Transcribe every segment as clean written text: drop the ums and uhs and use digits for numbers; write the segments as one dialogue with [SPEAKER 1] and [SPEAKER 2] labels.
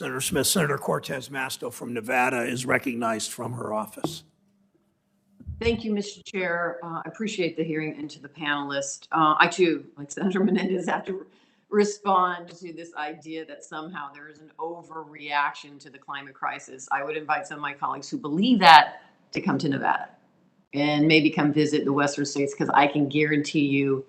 [SPEAKER 1] Senator Smith. Senator Cortez Masto from Nevada is recognized from her office.
[SPEAKER 2] Thank you, Mr. Chair. I appreciate the hearing and to the panelists. I too, like Senator Menendez, have to respond to this idea that somehow there is an overreaction to the climate crisis. I would invite some of my colleagues who believe that to come to Nevada and maybe come visit the Western states, because I can guarantee you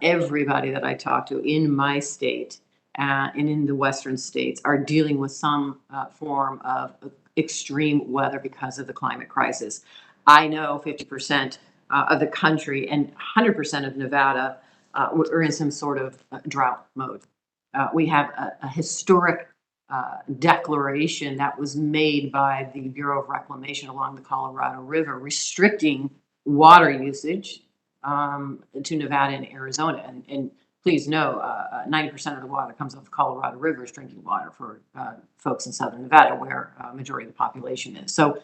[SPEAKER 2] everybody that I talk to in my state and in the Western states are dealing with some form of extreme weather because of the climate crisis. I know 50% of the country and 100% of Nevada are in some sort of drought mode. We have a historic declaration that was made by the Bureau of Reclamation along the Colorado River restricting water usage to Nevada and Arizona. And please know, 90% of the water comes off the Colorado River is drinking water for folks in Southern Nevada, where majority of the population is. So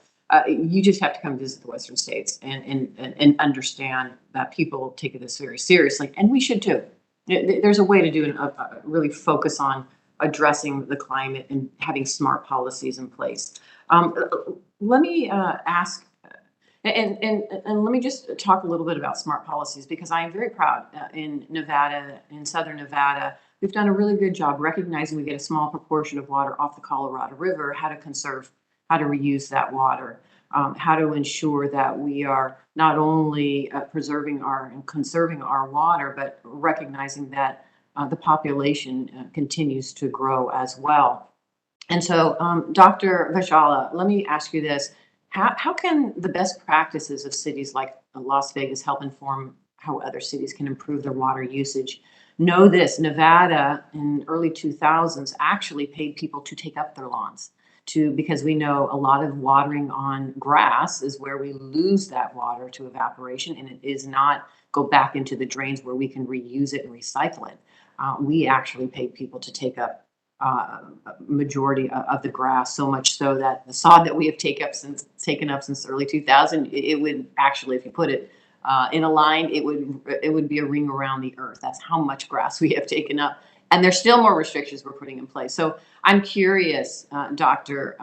[SPEAKER 2] you just have to come visit the Western states and understand that people take this very seriously, and we should too. There's a way to do really focus on addressing the climate and having smart policies in place. Let me ask, and let me just talk a little bit about smart policies, because I am very proud in Nevada, in Southern Nevada, we've done a really good job recognizing we get a small proportion of water off the Colorado River, how to conserve, how to reuse that water, how to ensure that we are not only preserving and conserving our water, but recognizing that the population continues to grow as well. And so, Dr. Vashala, let me ask you this. How can the best practices of cities like Las Vegas help inform how other cities can improve their water usage? Know this, Nevada in early 2000s actually paid people to take up their lawns, because we know a lot of watering on grass is where we lose that water to evaporation, and it is not go back into the drains where we can reuse it and recycle it. We actually paid people to take up majority of the grass, so much so that the sod that we have taken up since early 2000, it would actually, if you put it in a line, it would be a ring around the earth. That's how much grass we have taken up. And there's still more restrictions we're putting in place. So I'm curious, Doctor,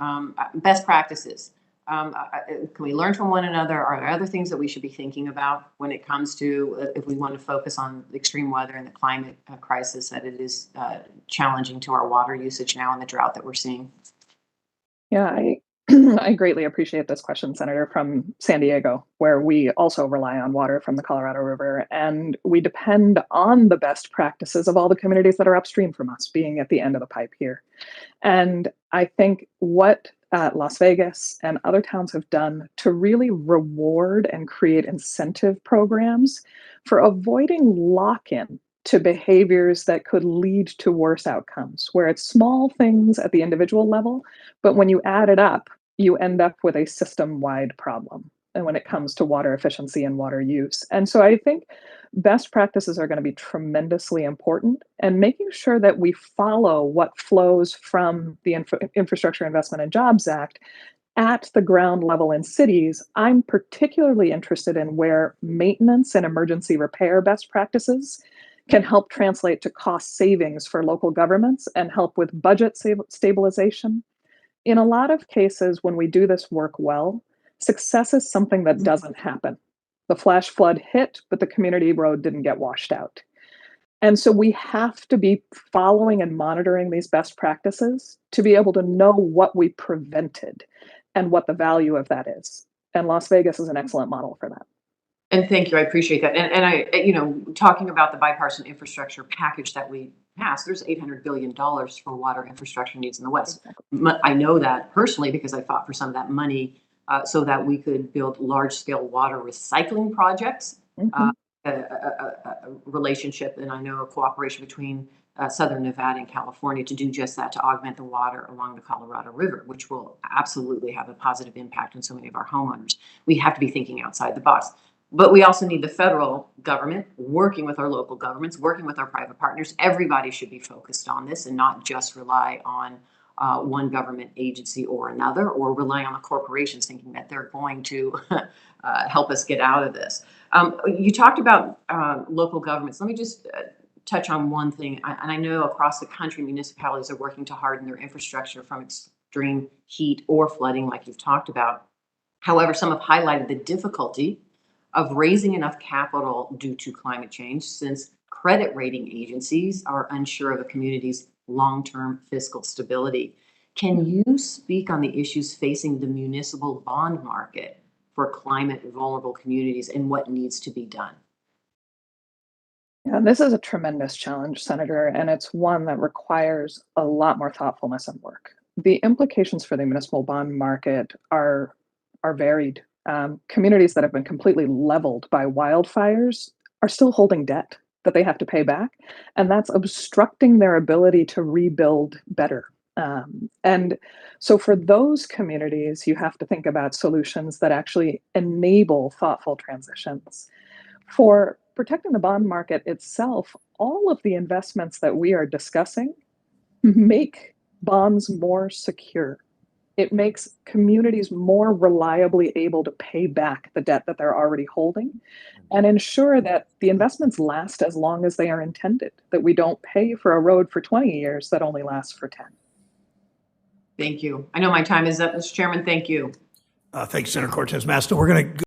[SPEAKER 2] best practices. Can we learn from one another? Are there other things that we should be thinking about when it comes to if we want to focus on the extreme weather and the climate crisis that it is challenging to our water usage now and the drought that we're seeing?
[SPEAKER 3] Yeah, I greatly appreciate this question, Senator, from San Diego, where we also rely on water from the Colorado River, and we depend on the best practices of all the communities that are upstream from us, being at the end of the pipe here. And I think what Las Vegas and other towns have done to really reward and create incentive programs for avoiding lock-in to behaviors that could lead to worse outcomes, where it's small things at the individual level, but when you add it up, you end up with a system-wide problem. And when it comes to water efficiency and water use. And so I think best practices are going to be tremendously important, and making sure that we follow what flows from the Infrastructure Investment and Jobs Act at the ground level in cities. I'm particularly interested in where maintenance and emergency repair best practices can help translate to cost savings for local governments and help with budget stabilization. In a lot of cases, when we do this work well, success is something that doesn't happen. The flash flood hit, but the community road didn't get washed out. And so we have to be following and monitoring these best practices to be able to know what we prevented and what the value of that is. And Las Vegas is an excellent model for that.
[SPEAKER 2] And thank you, I appreciate that. And I, talking about the bipartisan infrastructure package that we passed, there's $800 billion for water infrastructure needs in the West. Exactly. I know that personally because I fought for some of that money so that we could build large-scale water recycling projects, a relationship, and I know a cooperation between Southern Nevada and California to do just that, to augment the water along the Colorado River, which will absolutely have a positive impact on so many of our homeowners. We have to be thinking outside the box. But we also need the federal government working with our local governments, working with our private partners. Everybody should be focused on this and not just rely on one government agency or another, or rely on the corporations thinking that they're going to help us get out of this. You talked about local governments. Let me just touch on one thing. And I know across the country, municipalities are working to harden their infrastructure from extreme heat or flooding, like you've talked about. However, some have highlighted the difficulty of raising enough capital due to climate change, since credit rating agencies are unsure of a community's long-term fiscal stability. Can you speak on the issues facing the municipal bond market for climate vulnerable communities and what needs to be done?
[SPEAKER 3] Yeah, this is a tremendous challenge, Senator, and it's one that requires a lot more thoughtfulness and work. The implications for the municipal bond market are varied. Communities that have been completely leveled by wildfires are still holding debt that they have to pay back, and that's obstructing their ability to rebuild better. And so, for those communities, you have to think about solutions that actually enable thoughtful transitions. For protecting the bond market itself, all of the investments that we are discussing make bonds more secure. It makes communities more reliably able to pay back the debt that they're already holding and ensure that the investments last as long as they are intended, that we don't pay for a road for 20 years that only lasts for 10.
[SPEAKER 2] Thank you. I know my time is up, Mr. Chairman. Thank you.
[SPEAKER 1] Thanks, Senator Cortez Masto. We're going to